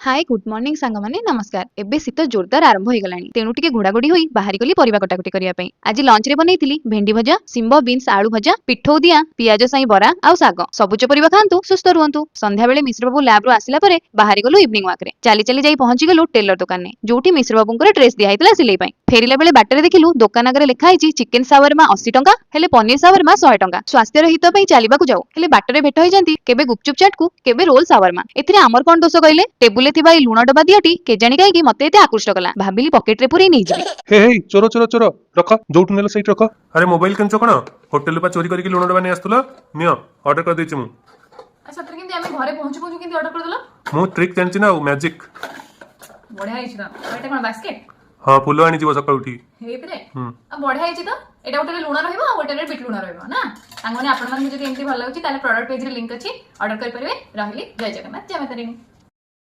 Hi good morning सांग माने नमस्कार। एबे शीत जोरदार आरंभ हो गलानी तेणु टिके घोड़ाघोड़ी होई बाहरी गली परिबा कटाकटी करिया पई। आज लंच रे बनैतिली भेंडी भजा, सिंबो बीन्स आलू भजा, पिठौ दिया, पियाज साई बरा आउ साग। सबुज परिबा खांतु सुस्थ रुहंतु। संध्या बेले मिश्र बाबू लैब रु आसिला परे बाहरी गलु इवनिंग वॉक रे। चाली चाली जाई पहुंची गलु टेलर दुकान ने जोठी मिश्र बाबूंकर ड्रेस दिया हितला सिलाई पई। फेरिला बेले बाटरे देखिलु दुकान आगरे लिखा आइछि चिकन सावरमा 80 टंका हेले पनीर सावरमा 100 टंका। स्वास्थ्यर हित पई चालिबाकु जाऊ हेले बाटरे भेट होई जांती केबे गुपचुप चाट को केबे रोल सावरमा। एथिरे आमर कोन दोष कइले टेबुले थिबा ई लुण डबा दियाटी केजाणी काई मते एते आकृष्ट कला। भाबिली पॉकेट रे पुरै नै जिबी। हे हे चोर चोर चोर रख जोठु नेलो सही रख। अरे मोबाइल केनचो कोन होटल पा चोरी करके लुण डबा नै आस्तुला नियो ऑर्डर कर देछि मु। सत्र केंती आमे घरे पहुंचु पहुंचु केंती ऑर्डर कर देला मु ट्रिक जानछि ना मैजिक बढ़िया आइछि त एटा कोन बास्केट हां फुलो आनी जीव सकाळ उठी हे परे आ बढ़िया आइछि त एटा गोटे लुण रहइबो आ गोटे बिट लुण रहइबो ना सांगोने आपण मन जदि एंती भल लागछि ताले प्रोडक्ट पेज रे लिंक अछि ऑर्डर कर परिबे। रहली जय जगन्नाथ जय माता रानी।